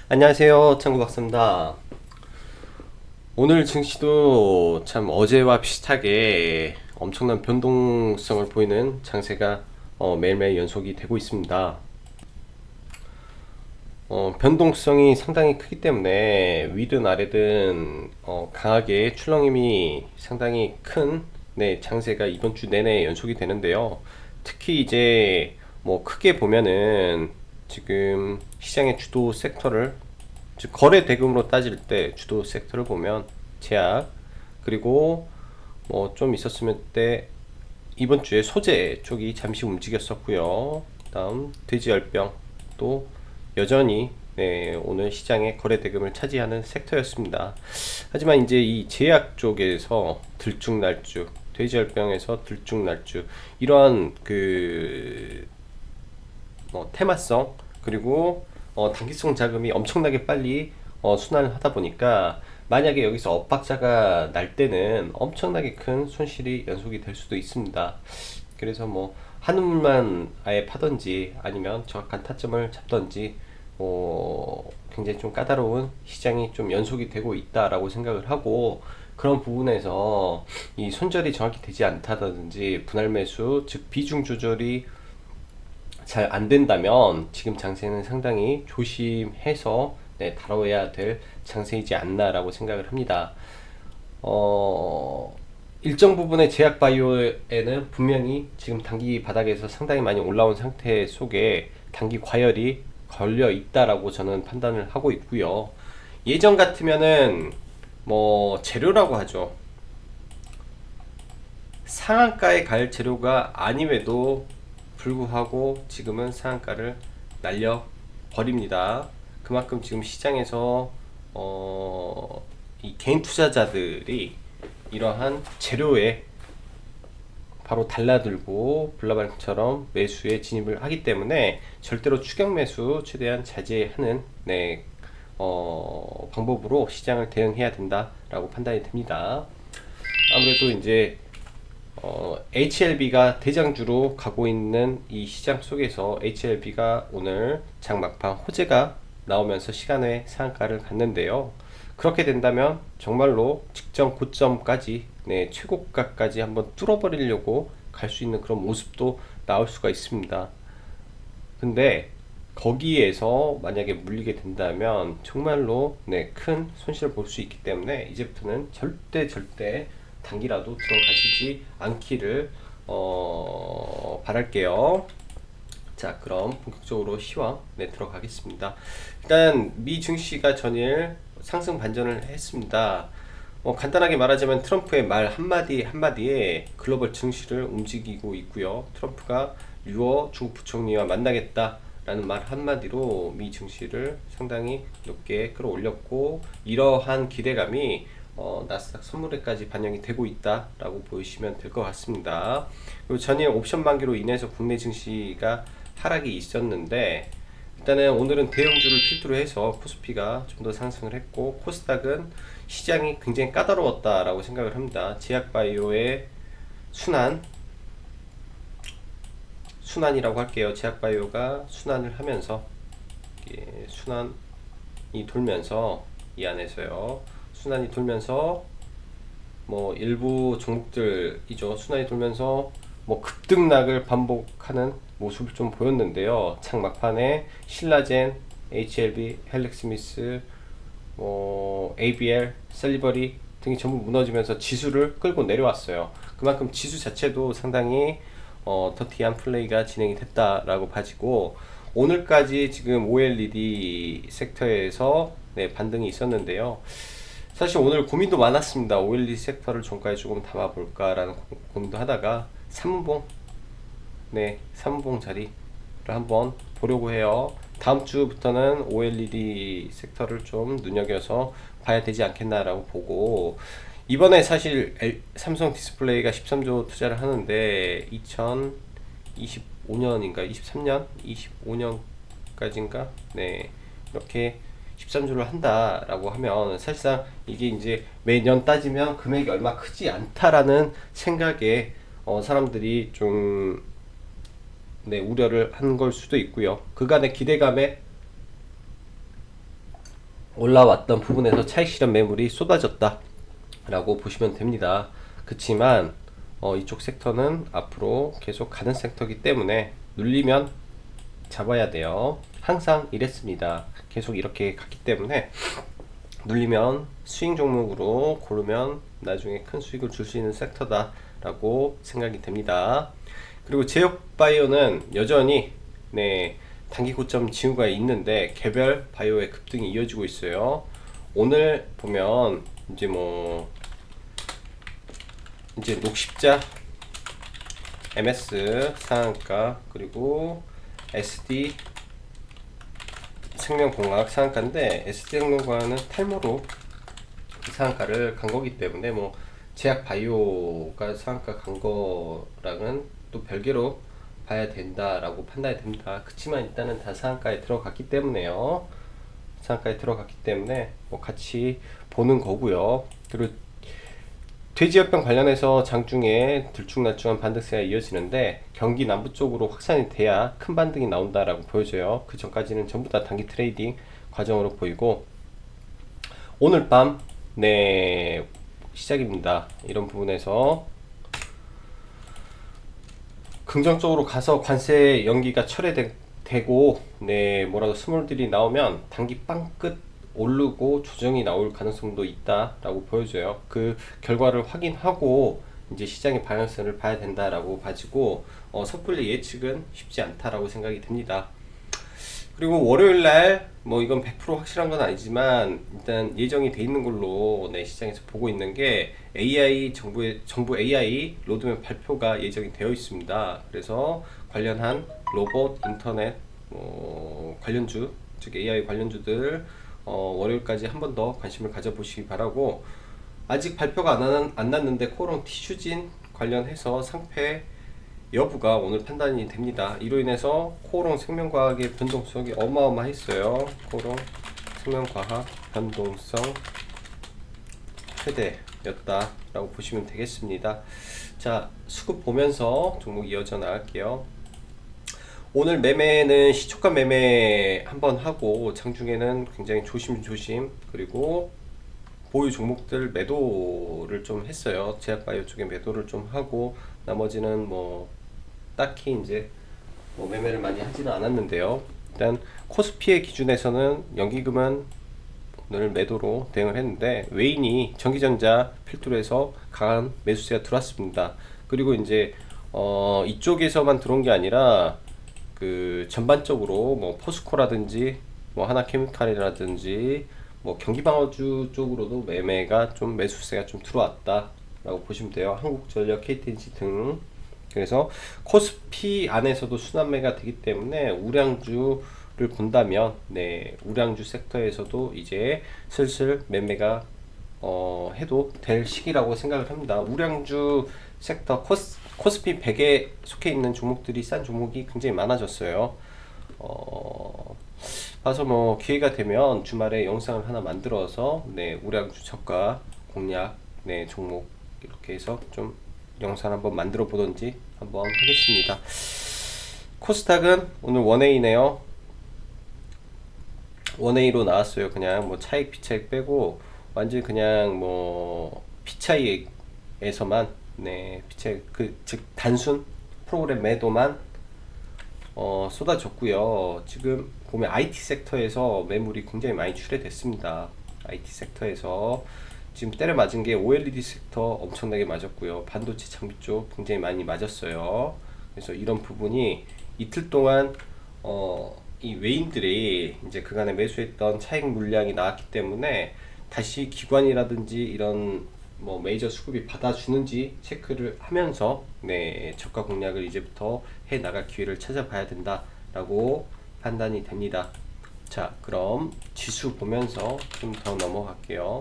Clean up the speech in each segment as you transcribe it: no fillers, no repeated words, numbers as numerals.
안녕하세요, 창구박사입니다. 오늘 증시도 참 어제와 비슷하게 엄청난 변동성을 보이는 장세가 매일매일 연속이 되고 있습니다. 변동성이 상당히 크기 때문에 위든 아래든 강하게 출렁임이 상당히 큰 장세가 이번 주 내내 연속이 되는데요. 특히 이제 뭐 크게 보면은 지금 시장의 주도 섹터를, 즉 거래 대금으로 따질 때 주도 섹터를 보면 제약, 그리고 뭐 좀 있었으면 때 이번 주에 소재 쪽이 잠시 움직였었고요. 다음 돼지열병 또 여전히 오늘 시장의 거래 대금을 차지하는 섹터였습니다. 하지만 이제 이 제약 쪽에서 들쭉날쭉, 돼지열병에서 들쭉날쭉, 이러한 테마성, 그리고 단기성 자금이 엄청나게 빨리 순환을 하다 보니까, 만약에 여기서 엇박자가 날 때는 엄청나게 큰 손실이 연속이 될 수도 있습니다. 그래서 뭐 한우물만 아예 파던지 아니면 정확한 타점을 잡던지 굉장히 좀 까다로운 시장이 좀 연속이 되고 있다라고 생각을 하고, 그런 부분에서 이 손절이 정확히 되지 않다든지 분할 매수, 즉 비중 조절이 잘 안 된다면 지금 장세는 상당히 조심해서 다뤄야 될 장세이지 않나라고 생각을 합니다. 일정 부분의 제약 바이오에는 분명히 지금 단기 바닥에서 상당히 많이 올라온 상태 속에 단기 과열이 걸려 있다라고 저는 판단을 하고 있고요. 예전 같으면은 뭐 재료라고 하죠. 상한가에 갈 재료가 아님에도 불구하고 지금은 상한가를 날려 버립니다. 그만큼 지금 시장에서 이 개인 투자자들이 이러한 재료에 바로 달라들고 블라발처럼 매수에 진입을 하기 때문에 절대로 추격 매수 최대한 자제하는 방법으로 시장을 대응해야 된다라고 판단이 됩니다. 아무래도 이제 HLB가 대장주로 가고 있는 이 시장 속에서 HLB가 오늘 장막판 호재가 나오면서 시간의 상한가를 갔는데요. 그렇게 된다면 정말로 직전 고점까지, 최고가까지 한번 뚫어버리려고 갈 수 있는 그런 모습도 나올 수가 있습니다. 근데 거기에서 만약에 물리게 된다면 정말로 큰 손실을 볼 수 있기 때문에 이제부터는 절대 단기라도 들어가시지 않기를 바랄게요. 자, 그럼 본격적으로 시황 들어가겠습니다. 일단 미 증시가 전일 상승 반전을 했습니다. 간단하게 말하자면 트럼프의 말 한마디 한마디에 글로벌 증시를 움직이고 있고요. 트럼프가 류어 중국 부총리와 만나겠다라는 말 한마디로 미 증시를 상당히 높게 끌어올렸고, 이러한 기대감이 나스닥 선물에까지 반영이 되고 있다라고 보시면 될 것 같습니다. 그리고 전일 옵션 만기로 인해서 국내 증시가 하락이 있었는데, 일단은 오늘은 대형주를 필두로 해서 코스피가 좀 더 상승을 했고, 코스닥은 시장이 굉장히 까다로웠다라고 생각을 합니다. 제약바이오의 순환이라고 할게요. 제약바이오가 순환을 하면서, 순환이 돌면서, 이 안에서요, 순환이 돌면서 뭐 일부 종목들이죠, 순환이 돌면서 뭐 급등락을 반복하는 모습을 좀 보였는데요. 창 막판에 신라젠, HLB, 헬렉스미스, ABL, 셀리버리 등이 전부 무너지면서 지수를 끌고 내려왔어요. 그만큼 지수 자체도 상당히 더티한 플레이가 진행이 됐다라고 봐지고, 오늘까지 지금 OLED 섹터에서 반등이 있었는데요. 사실 오늘 고민도 많았습니다. OLED 섹터를 종가에 조금 담아볼까라는 고민도 하다가 3분봉 자리를 한번 보려고 해요. 다음 주부터는 OLED 섹터를 좀 눈여겨서 봐야 되지 않겠나라고 보고, 이번에 사실 삼성 디스플레이가 13조 투자를 하는데 2025년인가 23년 25년까지인가 이렇게 13조를 한다라고 하면 사실상 이게 이제 매년 따지면 금액이 얼마 크지 않다라는 생각에 사람들이 좀 우려를 한 걸 수도 있고요. 그간의 기대감에 올라왔던 부분에서 차익 실현 매물이 쏟아졌다 라고 보시면 됩니다. 그치만 이쪽 섹터는 앞으로 계속 가는 섹터이기 때문에 눌리면 잡아야 돼요. 항상 이랬습니다. 계속 이렇게 갔기 때문에 눌리면 스윙 종목으로 고르면 나중에 큰 수익을 줄 수 있는 섹터다 라고 생각이 됩니다. 그리고 제약바이오는 여전히 단기 고점 징후가 있는데 개별 바이오의 급등이 이어지고 있어요. 오늘 보면 이제 녹십자, MS 상한가, 그리고 SD 생명공학 상한가인데, SD 생명공학은 탈모로 상한가를 간 거기 때문에 제약 바이오가 상한가 간 거랑은 또 별개로 봐야 된다라고 판단이 됩니다. 그치만 일단은 다 상한가에 들어갔기 때문에요. 상한가에 들어갔기 때문에 같이 보는 거고요. 그리고 돼지열병 관련해서 장중에 들쭉날쭉한 반등세가 이어지는데 경기 남부 쪽으로 확산이 돼야 큰 반등이 나온다라고 보여져요. 그 전까지는 전부 다 단기 트레이딩 과정으로 보이고, 오늘 밤 시작입니다. 이런 부분에서 긍정적으로 가서 관세 연기가 철회되고 뭐라도 스몰들이 나오면 단기 빵끝 오르고 조정이 나올 가능성도 있다라고 보여져요. 그 결과를 확인하고 이제 시장의 방향성을 봐야 된다라고 봐지고, 섣불리 예측은 쉽지 않다라고 생각이 듭니다. 그리고 월요일날 이건 100% 확실한 건 아니지만 일단 예정이 돼 있는 걸로 시장에서 보고 있는 게 AI 정부 AI 로드맵 발표가 예정이 되어 있습니다. 그래서 관련한 로봇, 인터넷 관련주, 즉 AI 관련주들 월요일까지 한 번 더 관심을 가져보시기 바라고, 아직 발표가 안 났는데 코롱 티슈진 관련해서 상패 여부가 오늘 판단이 됩니다. 이로 인해서 코오롱 생명과학의 변동성이 어마어마했어요. 코오롱 생명과학 변동성 최대였다 라고 보시면 되겠습니다. 자, 수급 보면서 종목 이어져 나갈게요. 오늘 매매는 시초가 매매 한번 하고 장중에는 굉장히 조심조심, 그리고 보유 종목들 매도를 좀 했어요. 제약바이오 쪽에 매도를 좀 하고, 나머지는 딱히 이제 매매를 많이 하지는 않았는데요. 일단 코스피의 기준에서는 연기금은 오늘 매도로 대응을 했는데, 외인이 전기전자 필두로 해서 강한 매수세가 들어왔습니다. 그리고 이제 이쪽에서만 들어온 게 아니라 그 전반적으로 포스코라든지 하나케미칼이라든지 경기방어주 쪽으로도 매매가 좀 매수세가 좀 들어왔다 라고 보시면 돼요. 한국전력, KTNG 등. 그래서 코스피 안에서도 순환매가 되기 때문에 우량주를 본다면 우량주 섹터에서도 이제 슬슬 매매가 해도 될 시기라고 생각을 합니다. 우량주 섹터 코스피 100에 속해 있는 종목들이 싼 종목이 굉장히 많아졌어요. 봐서 기회가 되면 주말에 영상을 하나 만들어서 우량주 저가 공략 종목 이렇게 해서 좀 영상 한번 만들어 보던지 한번 하겠습니다. 코스닥은 오늘 원웨이네요. 원웨이로 나왔어요. 그냥 차익 비차익 빼고 완전 그냥 비차익에서만 비차익 즉 단순 프로그램 매도만 쏟아졌고요. 지금 보면 IT 섹터에서 매물이 굉장히 많이 출회됐습니다. IT 섹터에서 지금 때려 맞은 게 OLED 섹터 엄청나게 맞았고요. 반도체 장비 쪽 굉장히 많이 맞았어요. 그래서 이런 부분이 이틀 동안 이 외인들이 이제 그간에 매수했던 차익 물량이 나왔기 때문에 다시 기관이라든지 이런 메이저 수급이 받아주는지 체크를 하면서 저가 공략을 이제부터 해 나갈 기회를 찾아봐야 된다라고 판단이 됩니다. 자, 그럼 지수 보면서 좀 더 넘어갈게요.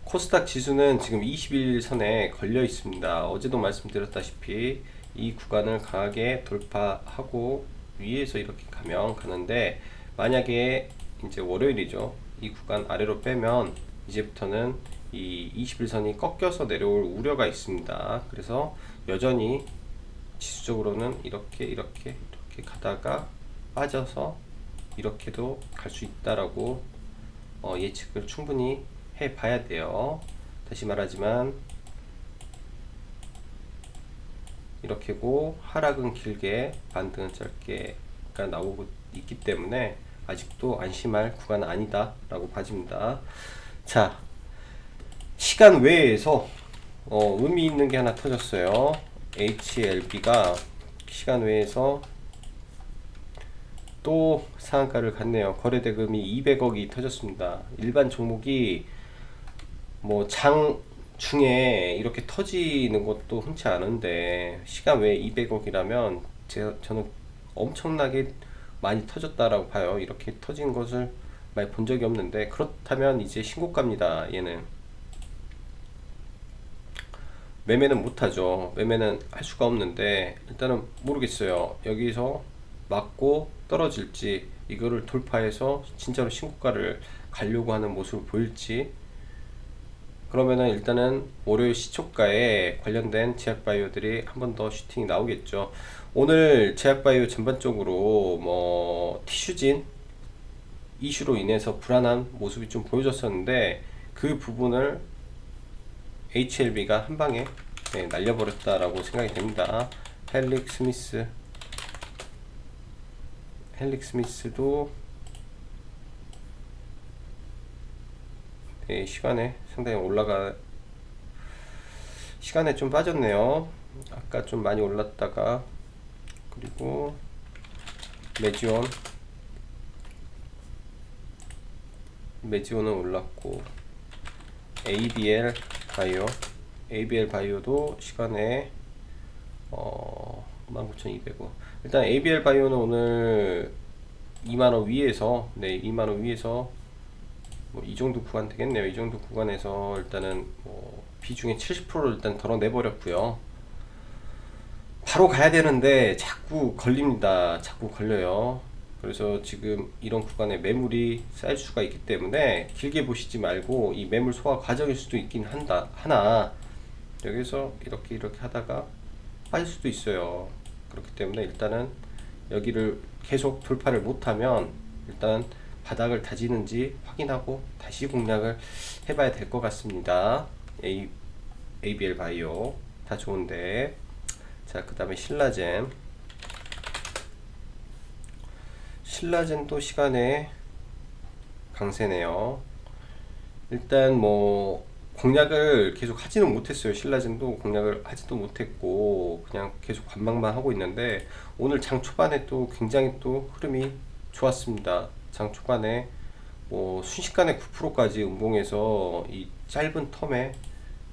코스닥 지수는 지금 21선에 걸려 있습니다. 어제도 말씀드렸다시피 이 구간을 강하게 돌파하고 위에서 이렇게 가는데, 만약에 이제 월요일이죠. 이 구간 아래로 빼면 이제부터는 이 21선이 꺾여서 내려올 우려가 있습니다. 그래서 여전히 지수적으로는 이렇게 가다가 빠져서 이렇게도 갈 수 있다라고 예측을 충분히 해 봐야 돼요. 다시 말하지만 이렇게고 하락은 길게 반등은 짧게가 나오고 있기 때문에 아직도 안심할 구간은 아니다 라고 봐집니다. 자, 시간 외에서 의미 있는 게 하나 터졌어요. HLB가 시간 외에서 또 상한가를 갔네요. 거래대금이 200억이 터졌습니다. 일반 종목이 뭐 장 중에 이렇게 터지는 것도 흔치 않은데 시간 외에 200억이라면 저는 엄청나게 많이 터졌다라고 봐요. 이렇게 터진 것을 많이 본 적이 없는데, 그렇다면 이제 신고가입니다. 얘는 매매는 못하죠. 매매는 할 수가 없는데 일단은 모르겠어요. 여기서 맞고 떨어질지, 이거를 돌파해서 진짜로 신고가를 가려고 하는 모습을 보일지. 그러면은 일단은 월요일 시초가에 관련된 제약바이오들이 한 번 더 슈팅이 나오겠죠. 오늘 제약바이오 전반적으로 뭐 티슈진 이슈로 인해서 불안한 모습이 좀 보여졌었는데, 그 부분을 HLB가 한 방에 날려버렸다라고 생각이 됩니다. 헬릭 스미스도 시간에 상당히 시간에 좀 빠졌네요. 아까 좀 많이 올랐다가. 그리고 메지온은 올랐고, ABL 바이오도 시간에 19,200원. 일단 ABL 바이오는 오늘 2만원 위에서 2만원 위에서 뭐 이 정도 구간 되겠네요. 이 정도 구간에서 일단은 뭐 비중의 70%를 일단 덜어내 버렸고요. 바로 가야 되는데 자꾸 걸립니다. 자꾸 걸려요. 그래서 지금 이런 구간에 매물이 쌓일 수가 있기 때문에 길게 보시지 말고, 이 매물 소화 과정일 수도 있긴 하나 여기서 이렇게 하다가 빠질 수도 있어요. 그렇기 때문에 일단은 여기를 계속 돌파를 못하면 일단 바닥을 다지는지 확인하고 다시 공략을 해봐야 될 것 같습니다. ABL 바이오 다 좋은데. 자, 그 다음에 신라젠도 시간에 강세네요. 일단 뭐 공략을 계속 하지는 못했어요. 신라젠도 공략을 하지도 못했고 그냥 계속 관망만 하고 있는데, 오늘 장 초반에 또 굉장히 또 흐름이 좋았습니다. 장 초반에 뭐 순식간에 9%까지 음봉해서 이 짧은 텀에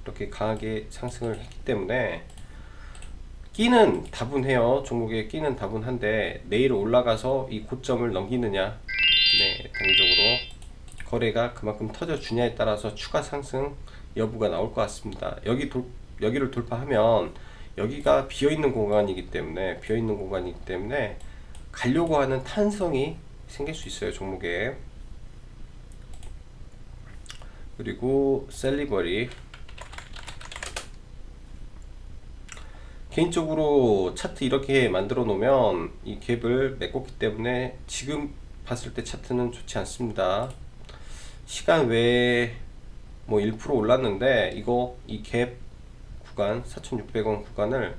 이렇게 강하게 상승을 했기 때문에 끼는 다분해요. 종목의 끼는 다분한데 내일 올라가서 이 고점을 넘기느냐, 단기적으로 거래가 그만큼 터져주냐에 따라서 추가 상승 여부가 나올 것 같습니다. 여기를 돌파하면 여기가 비어있는 공간이기 때문에 가려고 하는 탄성이 생길 수 있어요, 종목에. 그리고 셀리버리, 개인적으로 차트 이렇게 만들어 놓으면 이 갭을 메꿨기 때문에 지금 봤을 때 차트는 좋지 않습니다. 시간 외에 뭐 1% 올랐는데 이 갭 구간 4,600원 구간을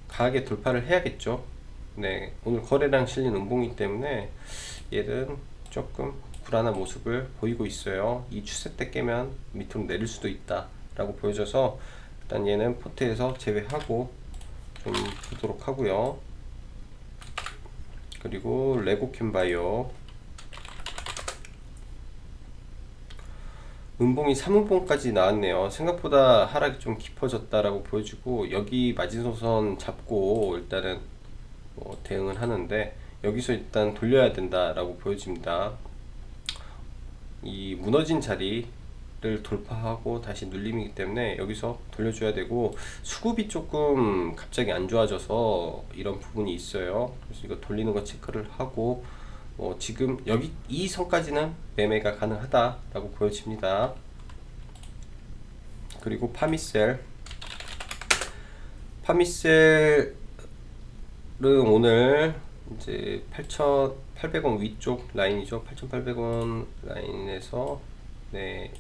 강하게 돌파를 해야겠죠. 오늘 거래량 실린 음봉이기 때문에 얘는 조금 불안한 모습을 보이고 있어요. 이 추세대 깨면 밑으로 내릴 수도 있다 라고 보여져서 일단 얘는 포트에서 제외하고 좀 보도록 하고요. 그리고 레고캠바이오 음봉이 3음봉까지 나왔네요. 생각보다 하락이 좀 깊어졌다라고 보여지고, 여기 마지노선 잡고 일단은 뭐 대응을 하는데 여기서 일단 돌려야 된다라고 보여집니다. 이 무너진 자리를 돌파하고 다시 눌림이기 때문에 여기서 돌려줘야 되고, 수급이 조금 갑자기 안 좋아져서 이런 부분이 있어요. 그래서 이거 돌리는 거 체크를 하고, 지금 여기 이 선까지는 매매가 가능하다라고 보여집니다. 그리고 파미셀은 오늘 이제 8,800원 위쪽 라인이죠. 8,800원 라인에서 네,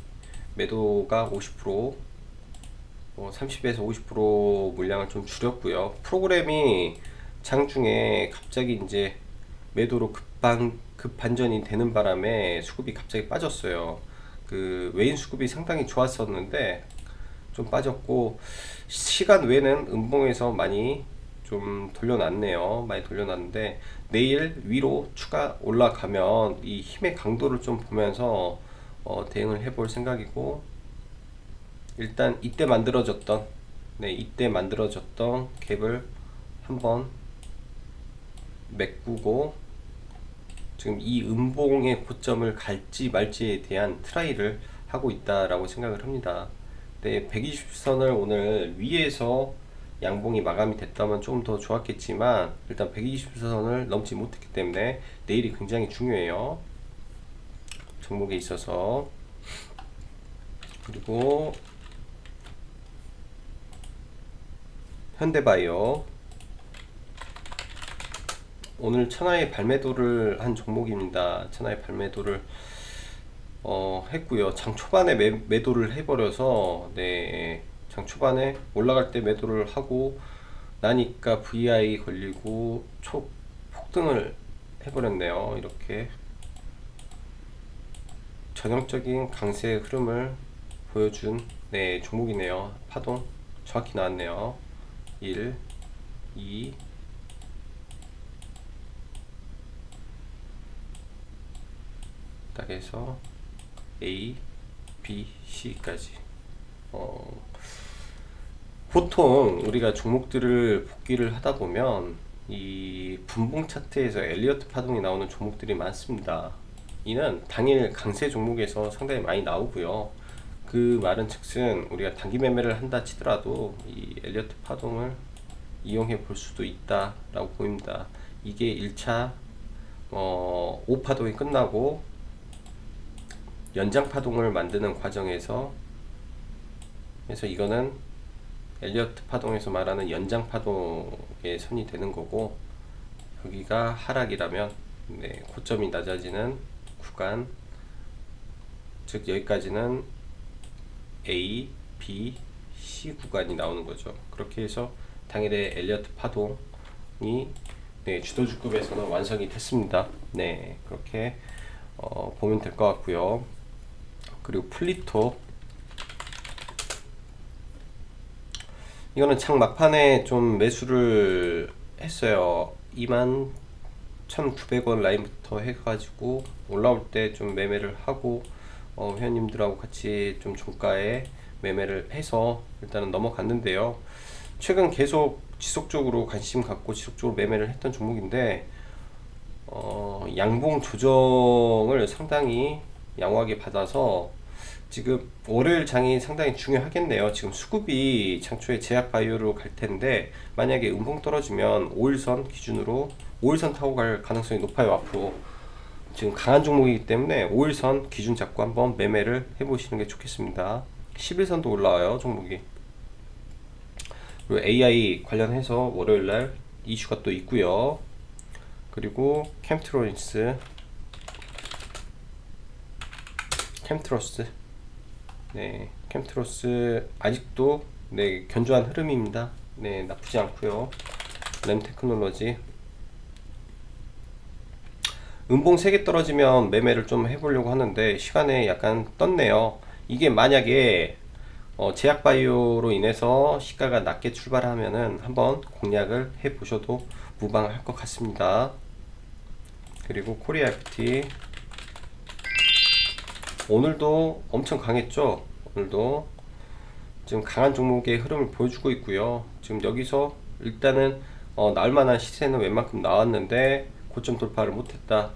매도가 50%, 30에서 50% 물량을 좀 줄였고요. 프로그램이 장중에 갑자기 이제 매도로 급반전이 되는 바람에 수급이 갑자기 빠졌어요. 그 외인 수급이 상당히 좋았었는데 좀 빠졌고, 시간 외에는 음봉에서 많이 좀 돌려놨네요. 많이 돌려놨는데 내일 위로 추가 올라가면 이 힘의 강도를 좀 보면서 대응을 해볼 생각이고, 일단 이때 만들어졌던 갭을 한번 메꾸고, 지금 이 음봉의 고점을 갈지 말지에 대한 트라이를 하고 있다라고 생각을 합니다. 네, 120선을 오늘 위에서 양봉이 마감이 됐다면 조금 더 좋았겠지만, 일단 120선을 넘지 못했기 때문에 내일이 굉장히 중요해요, 종목에 있어서. 그리고 현대바이오, 오늘 천하의 발매도를 한 종목입니다. 천하의 발매도를 했고요. 장 초반에 매도를 해버려서, 네, 장 초반에 올라갈 때 매도를 하고 나니까 VI 걸리고 초 폭등을 해버렸네요. 이렇게 전형적인 강세 흐름을 보여준, 네, 종목이네요. 파동 정확히 나왔네요. 1, 2, 딱 해서 A, B, C까지. 보통 우리가 종목들을 복귀를 하다 보면 이 분봉 차트에서 엘리어트 파동이 나오는 종목들이 많습니다. 이는 당일 강세 종목에서 상당히 많이 나오고요. 그 말은 즉슨 우리가 단기 매매를 한다 치더라도 이 엘리어트 파동을 이용해 볼 수도 있다라고 보입니다. 이게 1차 5파동이 끝나고 연장 파동을 만드는 과정에서, 그래서 이거는 엘리어트 파동에서 말하는 연장 파동의 선이 되는 거고, 여기가 하락이라면, 네, 고점이 낮아지는 구간, 즉 여기까지는 A, B, C 구간이 나오는 거죠. 그렇게 해서 당일의 엘리어트 파동이, 네, 주도주급에서는 완성이 됐습니다. 네, 그렇게 보면 될 것 같고요. 그리고 플리토, 이거는 장 막판에 좀 매수를 했어요. 21,900원 라인부터 해가지고 올라올 때 좀 매매를 하고, 회원님들하고 같이 좀 종가에 매매를 해서 일단은 넘어갔는데요. 최근 계속 지속적으로 관심 갖고 지속적으로 매매를 했던 종목인데, 양봉 조정을 상당히 양호하게 받아서 지금 월요일 장이 상당히 중요하겠네요. 지금 수급이 장초에 제약바이오로 갈 텐데, 만약에 음봉 떨어지면 5일선 기준으로 5일선 타고 갈 가능성이 높아요. 앞으로 지금 강한 종목이기 때문에 5일선 기준 잡고 한번 매매를 해보시는 게 좋겠습니다. 11선도 올라와요, 종목이. 그리고 AI 관련해서 월요일날 이슈가 또 있고요. 그리고 캠트로스, 네, 캠트로스 아직도, 네, 견조한 흐름입니다. 네, 나쁘지 않고요. 램테크놀로지, 음봉 3개 떨어지면 매매를 좀 해보려고 하는데 시간에 약간 떴네요. 이게 만약에 제약바이오로 인해서 시가가 낮게 출발하면은 한번 공략을 해보셔도 무방할 것 같습니다. 그리고 코리아 FT, 오늘도 엄청 강했죠. 오늘도 지금 강한 종목의 흐름을 보여주고 있고요. 지금 여기서 일단은 나올만한 시세는 웬만큼 나왔는데 고점 돌파를 못했다.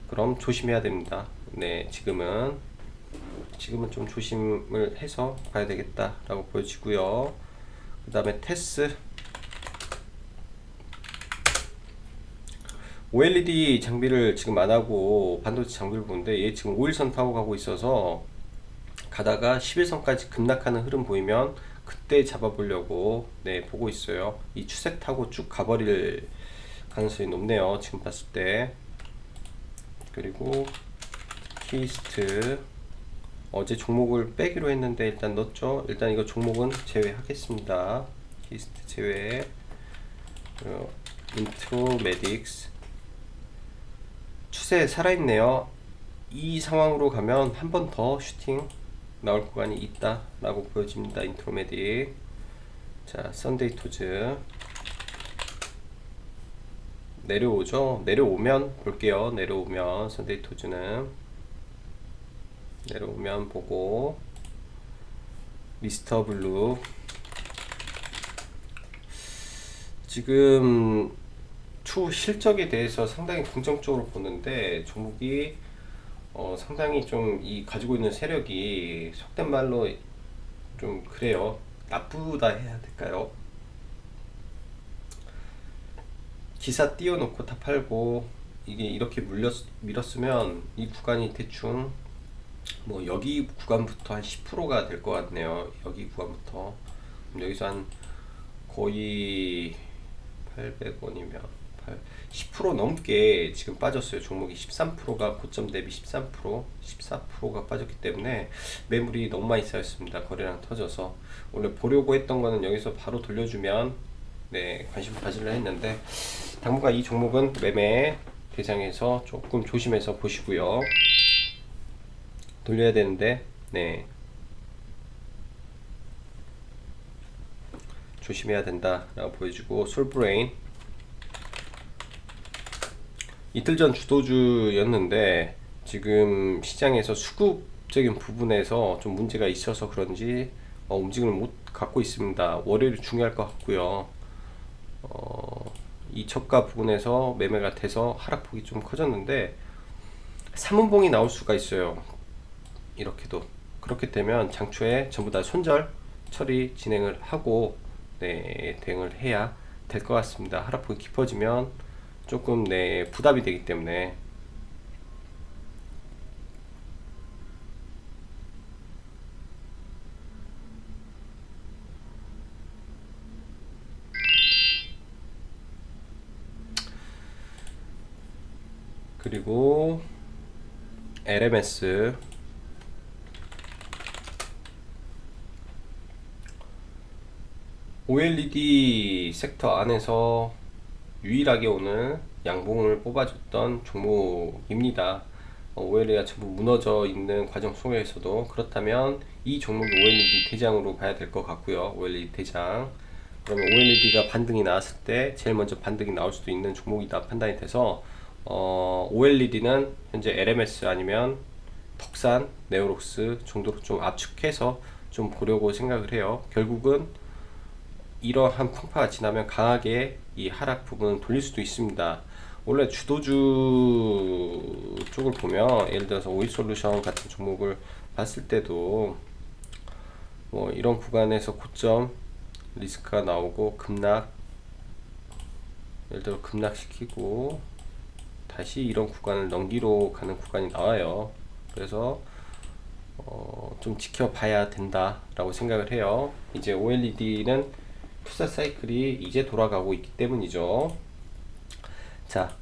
그럼 조심해야 됩니다. 네, 지금은 좀 조심을 해서 봐야 되겠다라고 보여지고요. 그 다음에 테스, OLED 장비를 지금 안 하고 반도체 장비를 보는데 얘 지금 5일선 타고 가고 있어서 가다가 11선까지 급락하는 흐름 보이면 그때 잡아보려고, 네, 보고 있어요. 이 추세 타고 쭉 가버릴 가능성이 높네요. 지금 봤을 때. 그리고 키스트 어제 종목을 빼기로 했는데 일단 넣었죠. 일단 이거 종목은 제외하겠습니다. 키스트 제외. 인트로메딕스 추세 살아있네요. 이 상황으로 가면 한 번 더 슈팅 나올 구간이 있다 라고 보여집니다. 인트로메딕. 자, 썬데이 토즈 내려오죠. 내려오면 볼게요. 내려오면 썬데이 토즈는 내려오면 보고, 미스터 블루 지금 추후 실적에 대해서 상당히 긍정적으로 보는데 종목이 상당히 좀 이 가지고 있는 세력이 속된 말로 좀 그래요. 나쁘다 해야 될까요? 기사 띄워놓고 다 팔고 이게 이렇게 밀었으면 이 구간이 대충 뭐 여기 구간부터 한 10%가 될 것 같네요. 여기 구간부터 여기서 한 거의 800원이면 10% 넘게 지금 빠졌어요. 종목이 13%가 고점 대비 13%, 14%가 빠졌기 때문에 매물이 너무 많이 쌓였습니다. 거래량 터져서 원래 보려고 했던 거는 여기서 바로 돌려주면 네, 관심 가지려 했는데 당분간 이 종목은 매매 대상에서 조금 조심해서 보시고요. 돌려야 되는데 네, 조심해야 된다라고 보여주고, 솔브레인 이틀 전 주도주였는데 지금 시장에서 수급적인 부분에서 좀 문제가 있어서 그런지 움직임을 못 갖고 있습니다. 월요일이 중요할 것 같고요. 이 저가 부분에서 매매가 돼서 하락폭이 좀 커졌는데 3분봉이 나올 수가 있어요. 이렇게도. 그렇게 되면 장초에 전부 다 손절 처리 진행을 하고 네, 대응을 해야 될 것 같습니다. 하락폭이 깊어지면 조금 네, 부담이 되기 때문에. 그리고 LMS OLED 섹터 안에서 유일하게 오늘 양봉을 뽑아줬던 종목입니다. OLED가 전부 무너져 있는 과정 속에서도 그렇다면 이 종목이 OLED 대장으로 봐야 될 것 같고요. OLED 대장. 그러면 OLED가 반등이 나왔을 때 제일 먼저 반등이 나올 수도 있는 종목이다 판단이 돼서 OLED는 현재 LMS 아니면 덕산, 네오록스 정도로 좀 압축해서 좀 보려고 생각을 해요. 결국은 이러한 풍파가 지나면 강하게 이 하락 부분은 돌릴 수도 있습니다. 원래 주도주 쪽을 보면 예를 들어서 오이솔루션 같은 종목을 봤을 때도 뭐 이런 구간에서 고점 리스크가 나오고 급락, 예를 들어 급락시키고 다시 이런 구간을 넘기로 가는 구간이 나와요. 그래서 좀 지켜봐야 된다라고 생각을 해요. 이제 OLED는 투자 사이클이 이제 돌아가고 있기 때문이죠. 자,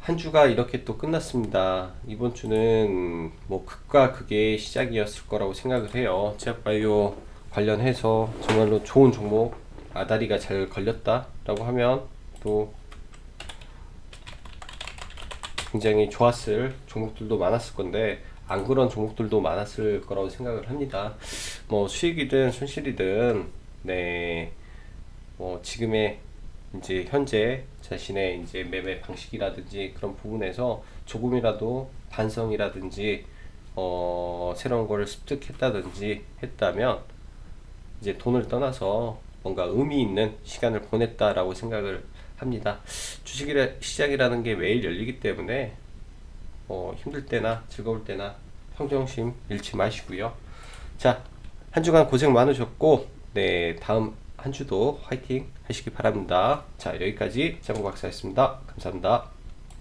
한 주가 이렇게 또 끝났습니다. 이번 주는 뭐 극과 극의 시작이었을 거라고 생각을 해요. 제약바이오 관련해서 정말로 좋은 종목 아다리가 잘 걸렸다라고 하면 또 굉장히 좋았을 종목들도 많았을 건데 안 그런 종목들도 많았을 거라고 생각을 합니다. 뭐 수익이든 손실이든 네, 뭐 지금의 이제 현재 자신의 이제 매매 방식이라든지 그런 부분에서 조금이라도 반성이라든지 새로운 거를 습득했다든지 했다면 이제 돈을 떠나서 뭔가 의미 있는 시간을 보냈다라고 생각을 합니다. 주식 시장이라는 게 매일 열리기 때문에 힘들 때나 즐거울 때나 평정심 잃지 마시고요. 자, 한 주간 고생 많으셨고 네, 다음 한 주도 화이팅 하시기 바랍니다. 자, 여기까지 장구 박사였습니다. 감사합니다.